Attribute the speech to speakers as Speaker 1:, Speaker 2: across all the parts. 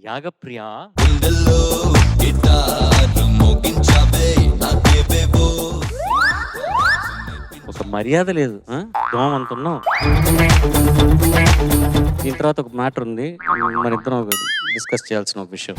Speaker 1: యాగప్రియ.
Speaker 2: గుండెల్లో గిటార్ మోగించావే నాకేవేవో.
Speaker 1: ఒక మర్యాద లేదు. దోమ అంత ఉన్నావు. దీని తర్వాత ఒక మ్యాటర్ ఉంది, మన ఇద్దరం డిస్కస్ చేయాల్సిన ఒక విషయం.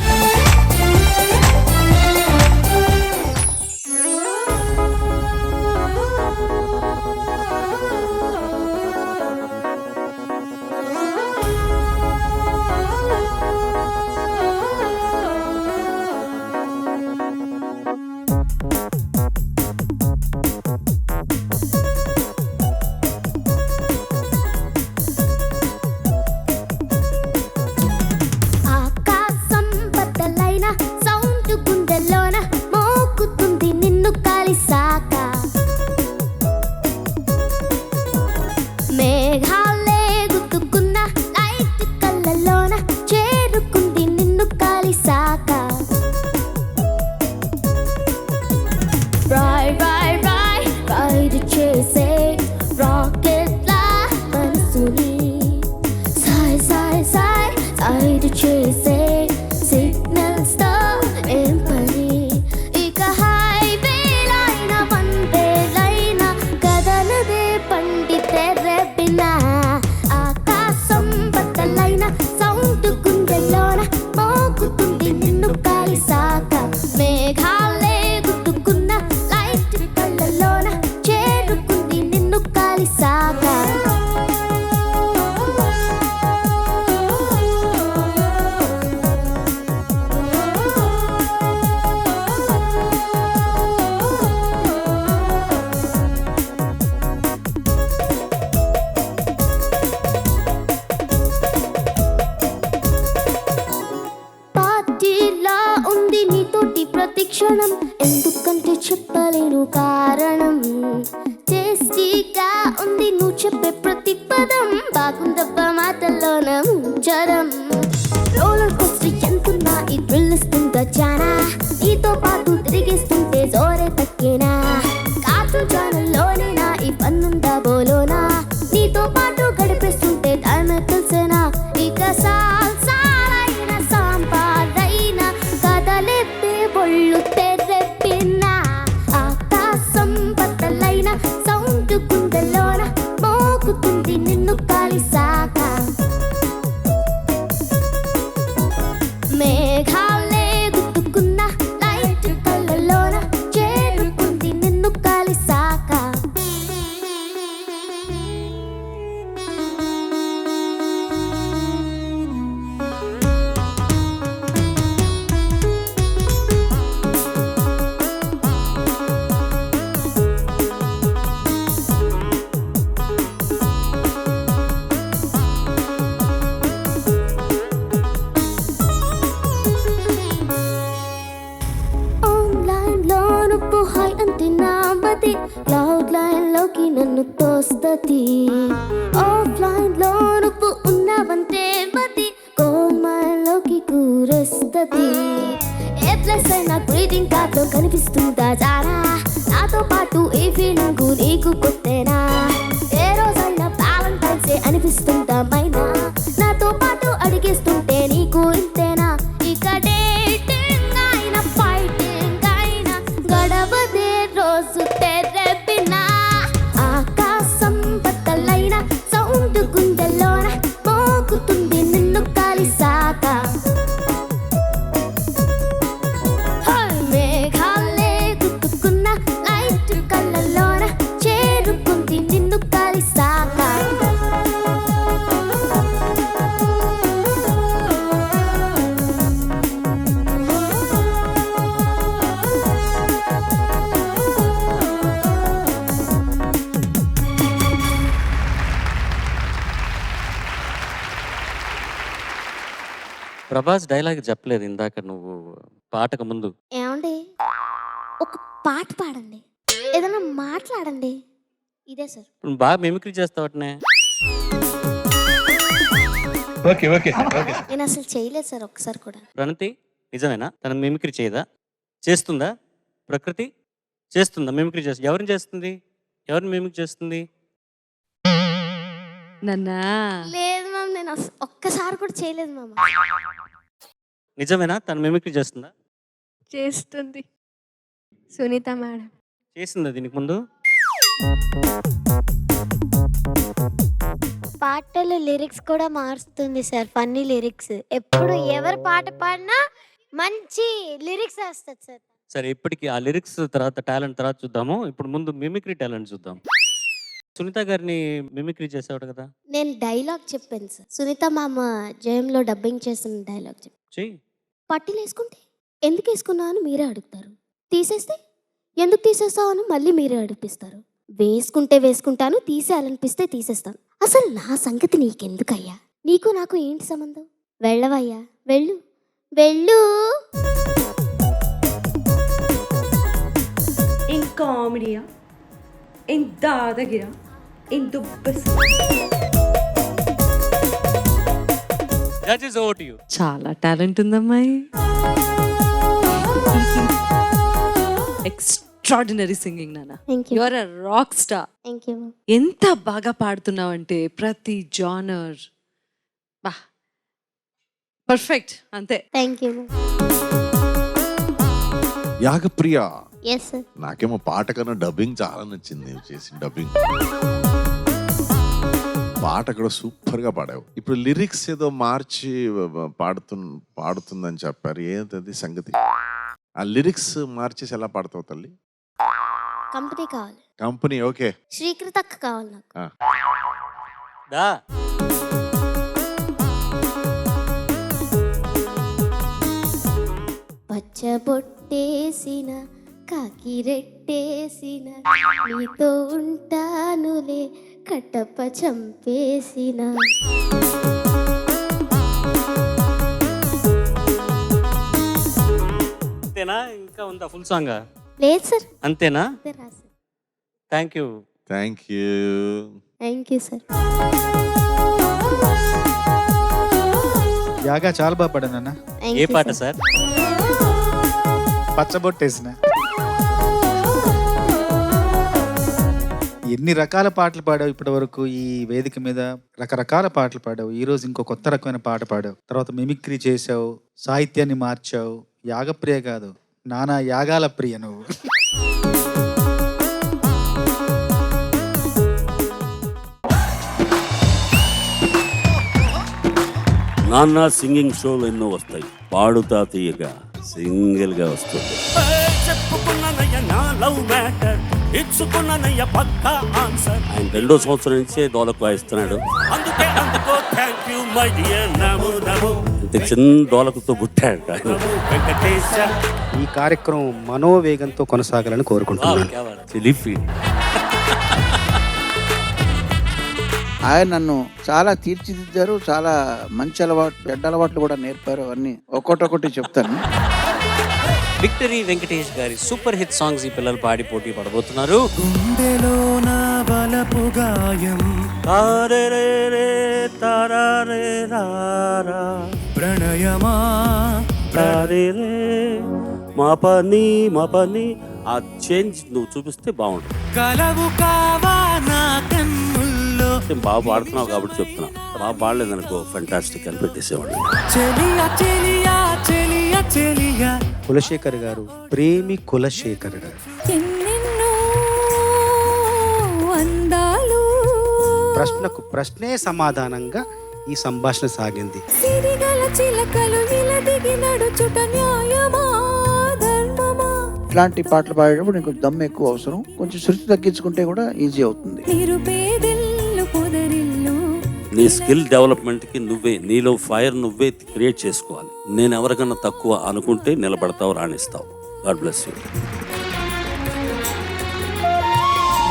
Speaker 3: క్షణం ఎందుకంటే చెప్పలేను కారణం. టేస్టీగా ఉంది నువ్వు చెప్పే ప్రతి పదం, బాగుందబ్బ మాటల్లోన ముంచరం. రోలర్ కోస్టర్ ఎంతున్నా ఈ థ్రిల్ ఇస్తుందా జానా, నీతో పాటు తిరిగిస్తుంటే జోరే తక్కేనా. కార్టూన్ ఛానల్లోనే నా ఈ పన్నుందా బోలోనా, నీతో పాటు గడిపేస్తుంటే టైం తెలిసేనా. ఇక సాల్సాలైన సాంబారైన కదలెప్పే ఒళ్ళు తెరెప్పిన, ఆకాశం బద్దలైన సౌండ్ గుండెలోన మోగుతుంది నిన్ను కలిసాక. మేఘాలే గుట్టుకున్న లైట్ కళ్ళలోన చేరుకుంది నిన్ను కలిసాక. హై అంటే నా మతి క్లౌడ్ లైన్ లోకి నన్ను తోస్తది. ఆఫ్లైన్ లో నువ్వు ఉన్నావంటే మతి గోల్డ్ మైన్ లోకి కూరేస్తది. ఏ ప్లేస్ అయినా గ్రీటింగ్ కార్డ్ లో కనిపిస్తుందా జానా, నాతో పాటు ఈ ఫీలింగ్ నీకు కొత్తేనా. ఏ రోజైనా వ్యాలంటైన్స్ డే అనిపిస్తుందా మైనా, నాతో పాటు అడిగేస్తుంటే నీకు ఇంతేనా. ఇక డేటింగ్ అయినా ఫైటింగ్ అయినా గడవదే రోజు తెరెప్పిన, ఆకాశం బద్దలైన సౌండ్ గుండెలోన మోగుతుంది నిన్ను కలిసాక. మేఘాలే గుట్టుకున్న లైట్ కళ్ళలోన చేరుకుంది నిన్ను కలిసాక.
Speaker 1: ప్రభాస్ డైలాగ్ చెప్పలేదు ఇందాక నువ్వు పాటకు ముందు.
Speaker 3: ఏమండి ఒక పాట పాడండి, ఏదైనా మాట్లాడండి. ఇదే సార్.
Speaker 1: నువ్వు బాగా మిమిక్రీ చేస్తావటనే.
Speaker 4: Okay okay okay.
Speaker 3: నేను అసలు చేయలేదు సార్ ఒక్కసారి కూడా.
Speaker 1: ప్రణతి నిజమేనా? తన మిమిక్రీ చేయదా? చేస్తుందా? ప్రకృతి చేస్తుందా మిమిక్రీ? చేస్తుంది. ఎవరిని చేస్తుంది? ఎవరిని మిమిక్రీ చేస్తుంది?
Speaker 5: నన్నా
Speaker 3: లేదు మ్యామ్, నేను ఒక్కసారి కూడా చేయలేదు మ్యామ్.
Speaker 1: నిజమేనా? తను మిమిక్రీ చేస్తుందా?
Speaker 5: చేస్తుంది సునీత మేడం.
Speaker 1: చేసిందా దీనికి ముందు?
Speaker 3: పాటలు లిరిక్స్ కూడా మారుస్తుంది సార్, ఫన్నీ లిరిక్స్. ఎప్పుడు ఎవరు పాట పాడినా మంచి లిరిక్స్ వస్తుంది సార్.
Speaker 1: సరే, ఇప్పటికి ఆ లిరిక్స్ తర్వాత టాలెంట్ తర్వాత చూద్దాము. ఇప్పుడు ముందు మిమిక్రీ టాలెంట్ చూద్దాం. సునీత గారిని మిమిక్రీ చేసేవాడు కదా,
Speaker 3: నేను డైలాగ్ చెప్పాను సార్. సునీత మామ జయంలో డబ్బింగ్ చేసిన డైలాగ్ చెప్పాను.
Speaker 1: చెయ్యి.
Speaker 3: పట్టీలు వేసుకుంటే ఎందుకు వేసుకున్నావు అని మీరే అడుగుతారు, తీసేస్తే ఎందుకు తీసేస్తావు అని మళ్ళీ మీరే అడిపిస్తారు. వేసుకుంటే వేసుకుంటాను, తీసేయాలనిపిస్తే తీసేస్తాను. అసలు నా సంగతి నీకెందుకయ్యా? నీకు నాకు ఏంటి సంబంధం? వెళ్ళవయ్యా, వెళ్ళు వెళ్ళు.
Speaker 5: ఇన్ కామెడీయా, ఇన్ దాదగిరా, ఇన్ దుబ్బస్.
Speaker 1: Judges over to you.
Speaker 6: చాలా టాలెంట్ ఉందమ్మాయి. ఎక్స్ట్రాడినరీ సింగింగ్ నాన్న.
Speaker 3: Thank you,
Speaker 6: you are a rock star.
Speaker 3: Thank you.
Speaker 6: ఎంత బాగా పాడుతున్నావంటే ప్రతి జానర్ బా పర్ఫెక్ట్ అంతే.
Speaker 3: Thank you.
Speaker 7: Yagapriya,
Speaker 3: yes sir.
Speaker 7: నాకేమో పాట కన్నా డబ్బింగ్ చాలా నచ్చింది. నువ్వు చేసిన డబ్బింగ్ పాట కూడా సూపర్ గా పాడావు. ఇప్పుడు లిరిక్స్ ఏదో మార్చి పాడుతుందని చెప్పారు, ఏంటది సంగతి? ఆ లిరిక్స్ మార్చేసి ఎలా పాడతావు తల్లి?
Speaker 3: కంపెనీ కావాలి,
Speaker 7: కంపెనీ. ఓకే,
Speaker 3: శ్రీకృత అక్క కావాలి నాకు.
Speaker 1: దా.
Speaker 3: పచ్చబొట్టేసిన కాకిరెట్టేసిన నీతో ఉంటానులే కట్టప్ప చంపేసిన.
Speaker 1: అంతేనా? ఇంకా ఉందా ఫుల్ సాంగ్?
Speaker 3: లేదు సార్,
Speaker 1: అంతేనా?
Speaker 3: అంతే రాదు.
Speaker 1: Thank you.
Speaker 7: Thank you.
Speaker 3: Thank you sir.
Speaker 8: యాగా చాలా బాగా పాడాను అన్న.
Speaker 3: థ్యాంక్
Speaker 1: ఏ
Speaker 3: యూ
Speaker 1: పాట
Speaker 3: సార్.
Speaker 1: సార్?
Speaker 8: పచ్చబొట్టేసిన. ఎన్ని రకాల పాటలు పాడావు ఇప్పటి వరకు ఈ వేదిక మీద? రకరకాల పాటలు పాడావు. ఈ రోజు ఇంకో కొత్త రకమైన పాట పాడావు. తర్వాత మిమిక్రీ చేసావు, సాహిత్యాన్ని మార్చావు. యాగప్రియ కాదు, నానా యాగాల ప్రియ నువ్వు.
Speaker 9: నాన్న సింగింగ్ షోలు ఎన్నో వస్తాయి, పాడుతా తీయగా సింగిల్ గా వస్తుంది. ఆయన 2వ సంవత్సరం నుంచే డోలకు వాయిస్తున్నాడు. ఇంత చిన్న డోలకుతో పుట్టాడు ఆయన.
Speaker 10: ఈ కార్యక్రమం మనోవేగంతో కొనసాగాలని కోరుకుంటున్నాను.
Speaker 11: ఆయన నన్ను చాలా తీర్చిదిద్దారు. చాలా మంచి అలవాటు, చెడ్డ అలవాట్లు కూడా నేర్పారు. అన్ని ఒక్కొక్కటి చెప్తాను.
Speaker 1: విక్టరీ వెంకటేష్ గారి సూపర్ హిట్ సాంగ్స్ ఈ పిల్లలు పాడి పోటీ పడబోతున్నారు.
Speaker 9: ప్రణయమా మా పని ఆ చేంజ్ నువ్వు చూపిస్తే బాగుంటుంది. బాగా పాడుతున్నావు కాబట్టి చెప్తున్నా, బాగా పాడలేదనుకో ఫెంటాస్టిక్ అని పెట్టేసేవాడిని.
Speaker 10: కులశేఖర్ గారు, ప్రేమి కులశేఖర్ గారు. ప్రశ్నకు ప్రశ్నే సమాధానంగా ఈ సంభాషణ సాగింది.
Speaker 11: ఇట్లాంటి పాటలు పాడేటప్పుడు నీకు దమ్ ఎక్కువ అవసరం. కొంచెం శృతి తగ్గించుకుంటే కూడా ఈజీ అవుతుంది.
Speaker 9: నీ స్కిల్ డెవలప్మెంట్ కి నువ్వే, నీలో ఫైర్ నువ్వే క్రియేట్ చేసుకోవాలి. నేను ఎవరికన్నా తక్కువ అనుకుంటే నిలబడతావు, రాణిస్తావు. God bless you.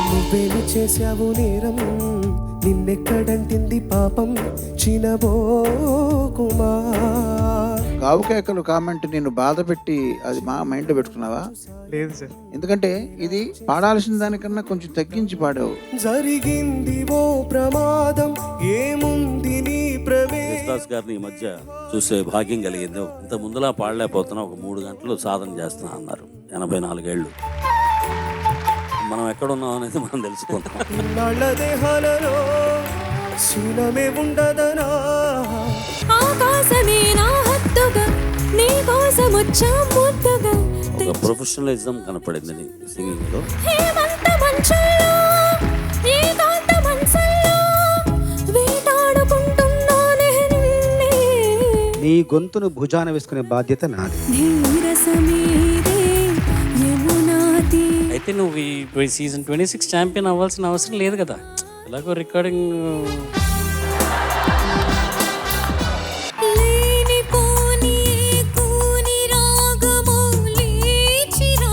Speaker 2: నువ్వేమి చేశావు నేరం, నిన్నెక్కడంటింది పాపం చినబోకుమా.
Speaker 11: గావుకేకలు కామెంట్ నేను బాధ పెట్టి అది మా మైండ్ లో పెట్టుకున్నావా?
Speaker 8: లేదు సార్.
Speaker 11: ఎందుకంటే ఇది పాడాల్సిన దానికన్నా కొంచెం తగ్గించి పాడావు.
Speaker 2: జరిగింది ఓ ప్రమాదం, ఏముంది నీ
Speaker 9: యేసుదాస్ గారిని ఈ మధ్య చూసే భాగ్యం కలిగింది. ఇంత ముందులా పాడలేకపోతున్నా, ఒక 3 గంటలు సాధన చేస్తున్నా అన్నారు. 84 ఏళ్ళు. మనం ఎక్కడున్నాం అనేది మనం తెలుసుకుంటాం.
Speaker 2: నళ్ళ దేహాలలో శూలమే ఉండదనా.
Speaker 5: ఆకాశమే నా హద్దుగా, నీ సరసమొచ్చా ముద్దగా
Speaker 9: ఒక ప్రొఫెషనలిజం కనపడింది నీ సింగింగ్లో.
Speaker 5: హేమంత మంచుల్లో ఏకాంత మనసుల్లో వేటాడుకుంటున్నానే నిన్నే
Speaker 10: నీ గొంతును భుజాన వేసుకునే బాధ్యత నాది.
Speaker 5: ధీరసమీదే యమునాతి
Speaker 1: అయితే నువ్వు ఈ సీజన్ 26 ఛాంపియన్ అవ్వాల్సిన అవసరం లేదు కదా, ఎలాగో రికార్డింగ్.
Speaker 5: లేనిపోని కూని రాగము లేచిరా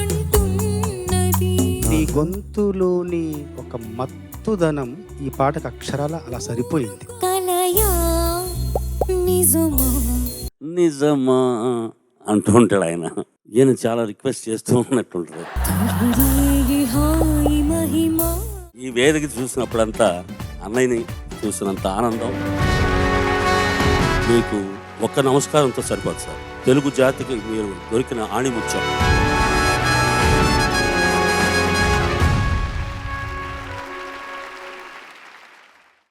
Speaker 5: అంటున్నది.
Speaker 10: నీ గొంతులోని ఒక మత్తుదనం ఈ పాటకు అక్షరాల అలా సరిపోయింది.
Speaker 5: కలయా నిజమా
Speaker 9: నిజమా అంటూ ఉంటాడు ఆయన. ఈయన చాలా రిక్వెస్ట్ చేస్తూ ఉన్నట్టుంటుంది.
Speaker 5: తొలిరేగి హాయి మహిమా
Speaker 9: ఈ వేదిక చూసినప్పుడంతా అన్నయ్యని చూసినంత ఆనందం మీకు ఒక్క నమస్కారంతో సరిపోదు సార్. తెలుగు జాతికి మీరు దొరికిన ఆణిముత్యం.